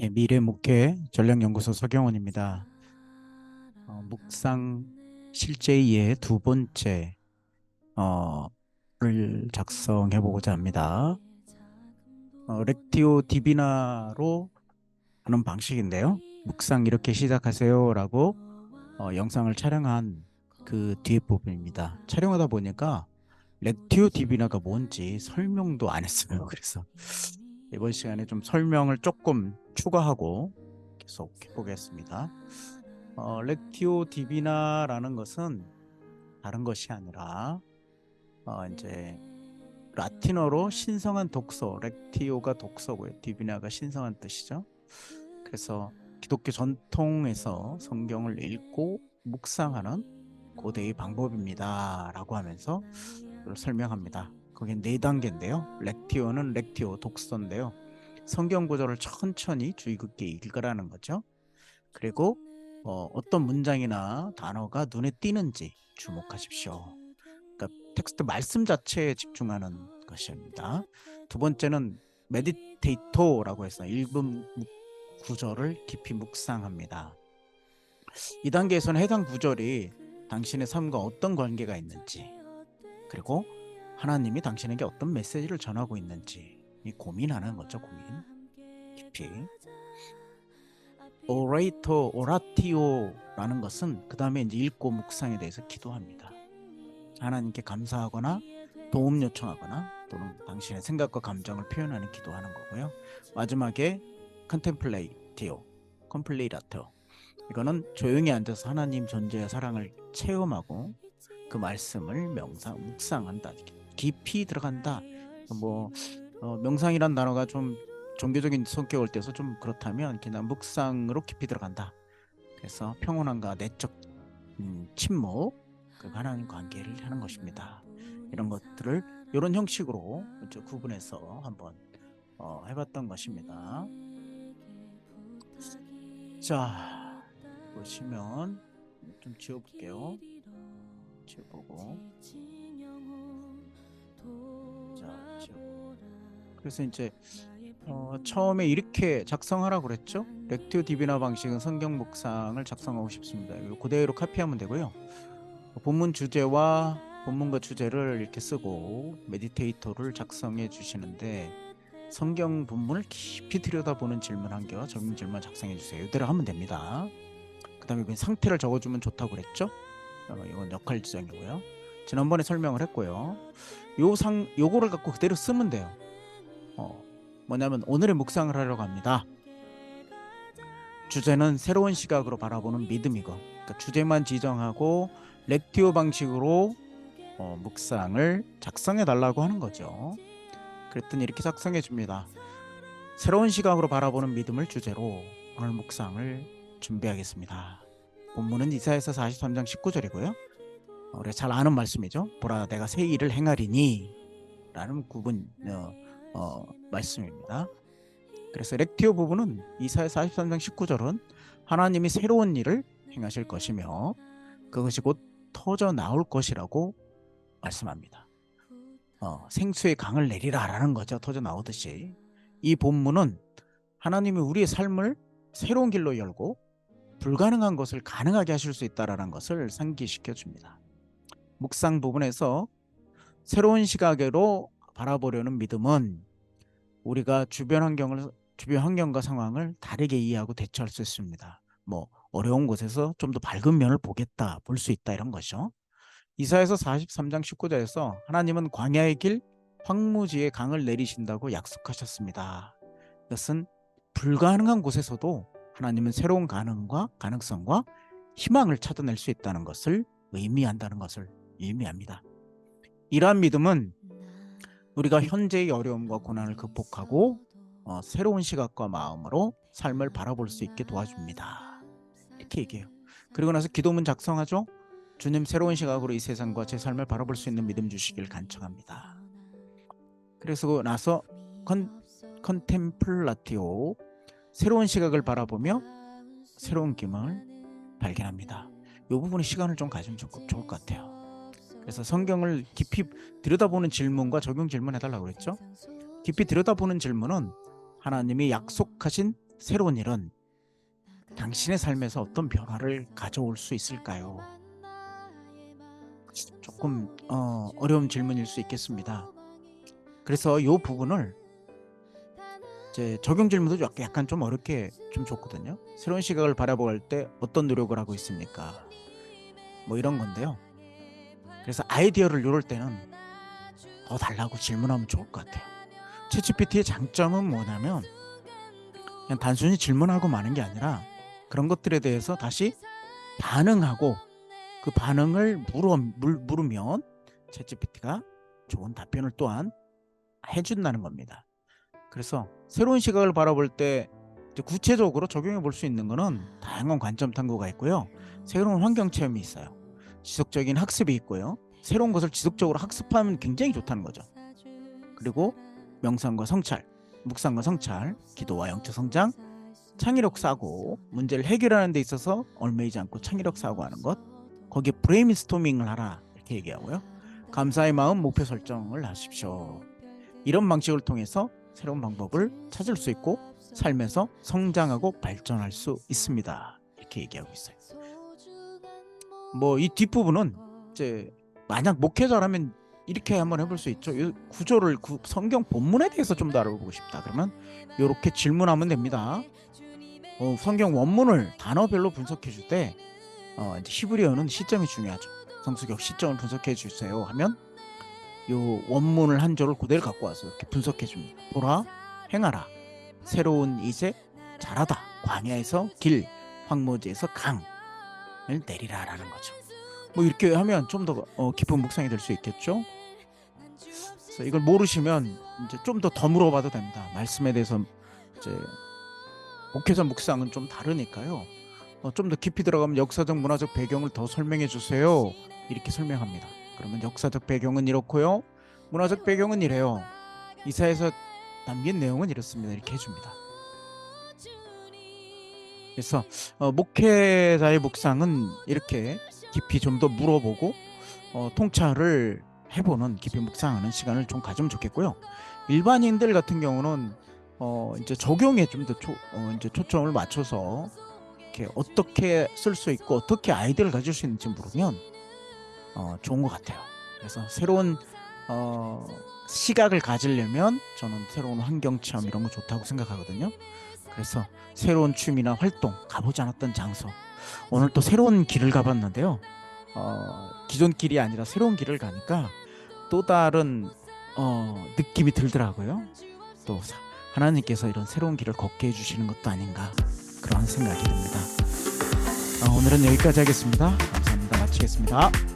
예, 미래 목회 전략연구소 서경원입니다. 묵상 실제의 두 번째 를 작성해 보고자 합니다. 렉티오 디비나로 하는 방식인데요. 묵상 이렇게 시작하세요라고 영상을 촬영한 그 뒤에 부분입니다. 촬영하다 보니까 렉티오 디비나가 뭔지 설명도 안 했어요. 그래서 이번 시간에 좀 설명을 조금 추가하고 계속 해보겠습니다. 렉티오 디비나라는 것은 다른 것이 아니라 이제 라틴어로 신성한 독서, 렉티오가 독서고요. 디비나가 신성한 뜻이죠. 그래서 기독교 전통에서 성경을 읽고 묵상하는 고대의 방법입니다라고 하면서 이걸 설명합니다. 거기 네 단계인데요. 렉티오는 렉티오 독서인데요. 성경 구절을 천천히 주의 깊게 읽으라는 거죠. 그리고 어떤 문장이나 단어가 눈에 띄는지 주목하십시오. 그러니까 텍스트 말씀 자체에 집중하는 것입니다. 두 번째는 메디테이토라고 해서 읽은 구절을 깊이 묵상합니다. 이 단계에서는 해당 구절이 당신의 삶과 어떤 관계가 있는지, 그리고 하나님이 당신에게 어떤 메시지를 전하고 있는지 고민하는 거죠. 고민 깊이. 오라티오라는 것은 그 다음에 이제 읽고 묵상에 대해서 기도합니다. 하나님께 감사하거나 도움 요청하거나 또는 당신의 생각과 감정을 표현하는 기도하는 거고요. 마지막에 컴플레이라테오. 이거는 조용히 앉아서 하나님 존재와 사랑을 체험하고 그 말씀을 묵상한다. 깊이 들어간다. 명상이란 단어가 좀 종교적인 성격을 떼서 좀 그렇다면 그냥 묵상으로 깊이 들어간다. 그래서 평온함과 내적 침묵, 그 하나님 관계를 하는 것입니다. 이런 것들을 이런 형식으로 구분해서 한번 해봤던 것입니다. 자, 보시면 좀 지워볼게요. 지워보고. 자, 지워. 그래서 이제 처음에 이렇게 작성하라고 그랬죠. 렉티오 디비나 방식은 성경 묵상을 작성하고 싶습니다. 이거 그대로 카피하면 되고요. 본문 주제와 본문과 주제를 이렇게 쓰고 메디테이터를 작성해 주시는데 성경 본문을 깊이 들여다보는 질문 한 개와 적용 질문 작성해 주세요. 이대로 하면 됩니다. 그 다음에 상태를 적어주면 좋다고 그랬죠. 이건 역할 지정이고요. 지난번에 설명을 했고요. 요거를 갖고 그대로 쓰면 돼요. 뭐냐면 오늘의 묵상을 하려고 합니다. 주제는 새로운 시각으로 바라보는 믿음이고, 그러니까 주제만 지정하고 렉티오 방식으로 묵상을 작성해 달라고 하는 거죠. 그랬더니 이렇게 작성해 줍니다. 새로운 시각으로 바라보는 믿음을 주제로 오늘 묵상을 준비하겠습니다. 본문은 이사야서 43장 19절이고요. 우리가 잘 아는 말씀이죠. 보라 내가 새 일을 행하리니 라는 말씀입니다. 그래서 렉티오 부분은 이사야 43장 19절은 하나님이 새로운 일을 행하실 것이며 그것이 곧 터져 나올 것이라고 말씀합니다. 생수의 강을 내리라 라는 거죠. 터져 나오듯이. 이 본문은 하나님이 우리의 삶을 새로운 길로 열고 불가능한 것을 가능하게 하실 수 있다는 것을 상기시켜 줍니다. 묵상 부분에서 새로운 시각으로 바라보려는 믿음은 우리가 주변 환경과 상황을 다르게 이해하고 대처할 수 있습니다. 어려운 곳에서 좀 더 밝은 면을 볼 수 있다 이런 것이죠. 이사야서 43장 19절에서 하나님은 광야의 길 황무지에 강을 내리신다고 약속하셨습니다. 이것은 불가능한 곳에서도 하나님은 새로운 가능성과 희망을 찾아낼 수 있다는 것을 의미한다는 것을 의미합니다. 이러한 믿음은 우리가 현재의 어려움과 고난을 극복하고 새로운 시각과 마음으로 삶을 바라볼 수 있게 도와줍니다. 이렇게 얘기해요. 그리고 나서 기도문 작성하죠. 주님 새로운 시각으로 이 세상과 제 삶을 바라볼 수 있는 믿음 주시길 간청합니다. 그래서 나서 컨템플라티오 새로운 시각을 바라보며 새로운 기망을 발견합니다. 이 부분에 시간을 좀 가지면 좋을 것 같아요. 그래서 성경을 깊이 들여다보는 질문과 적용 질문 해달라고 그랬죠. 깊이 들여다보는 질문은 하나님이 약속하신 새로운 일은 당신의 삶에서 어떤 변화를 가져올 수 있을까요? 조금 어려운 질문일 수 있겠습니다. 그래서 이 부분을 이제 적용 질문도 약간 좀 어렵게 좀 줬거든요. 새로운 시각을 바라볼 때 어떤 노력을 하고 있습니까? 뭐 이런 건데요. 그래서 아이디어를 이럴 때는 더 달라고 질문하면 좋을 것 같아요. 챗GPT의 장점은 뭐냐면 그냥 단순히 질문하고 마는 게 아니라 그런 것들에 대해서 다시 반응하고 그 반응을 물으면 챗GPT가 좋은 답변을 또한 해준다는 겁니다. 그래서 새로운 시각을 바라볼 때 구체적으로 적용해 볼 수 있는 거는 다양한 관점 탐구가 있고요. 새로운 환경 체험이 있어요. 지속적인 학습이 있고요. 새로운 것을 지속적으로 학습하면 굉장히 좋다는 거죠. 그리고 명상과 성찰, 묵상과 성찰, 기도와 영적 성장, 창의력 사고, 문제를 해결하는 데 있어서 얽매이지 않고 창의력 사고하는 것, 거기에 브레인스토밍을 하라 이렇게 얘기하고요. 감사의 마음, 목표 설정을 하십시오. 이런 방식을 통해서 새로운 방법을 찾을 수 있고 삶에서 성장하고 발전할 수 있습니다. 이렇게 얘기하고 있어요. 뭐 이 뒷부분은 이제 만약 목회자라면 이렇게 한번 해볼 수 있죠. 이 구조를 성경 본문에 대해서 좀 더 알아보고 싶다. 그러면 이렇게 질문하면 됩니다. 성경 원문을 단어별로 분석해 줄 때 이제 히브리어는 시점이 중요하죠. 성수격 시점을 분석해 주세요 하면 요 원문을 한 절을 그대로 갖고 와서 이렇게 분석해 줍니다. 보라, 행하라, 새로운 이제 잘하다, 광야에서 길, 황무지에서 강을 내리라라는 거죠. 뭐 이렇게 하면 좀 더 깊은 묵상이 될 수 있겠죠. 그래서 이걸 모르시면 이제 좀 더 물어봐도 됩니다. 말씀에 대해서 이제 목회자 묵상은 좀 다르니까요. 좀 더 깊이 들어가면 역사적 문화적 배경을 더 설명해 주세요. 이렇게 설명합니다. 그러면 역사적 배경은 이렇고요. 문화적 배경은 이래요. 이사야에서 남긴 내용은 이렇습니다. 이렇게 해줍니다. 그래서 목회자의 묵상은 이렇게 깊이 좀 더 물어보고 통찰을 해보는 깊이 묵상하는 시간을 좀 가지면 좋겠고요. 일반인들 같은 경우는 이제 적용에 좀 더 이제 초점을 맞춰서 이렇게 어떻게 쓸 수 있고 어떻게 아이디어를 가질 수 있는지 물으면 좋은 것 같아요. 그래서 새로운 시각을 가지려면 저는 새로운 환경 체험 이런 거 좋다고 생각하거든요. 그래서 새로운 취미나 활동, 가보지 않았던 장소, 오늘 또 새로운 길을 가봤는데요. 기존 길이 아니라 새로운 길을 가니까 또 다른 느낌이 들더라고요. 또 하나님께서 이런 새로운 길을 걷게 해주시는 것도 아닌가 그런 생각이 듭니다. 오늘은 여기까지 하겠습니다. 감사합니다. 마치겠습니다.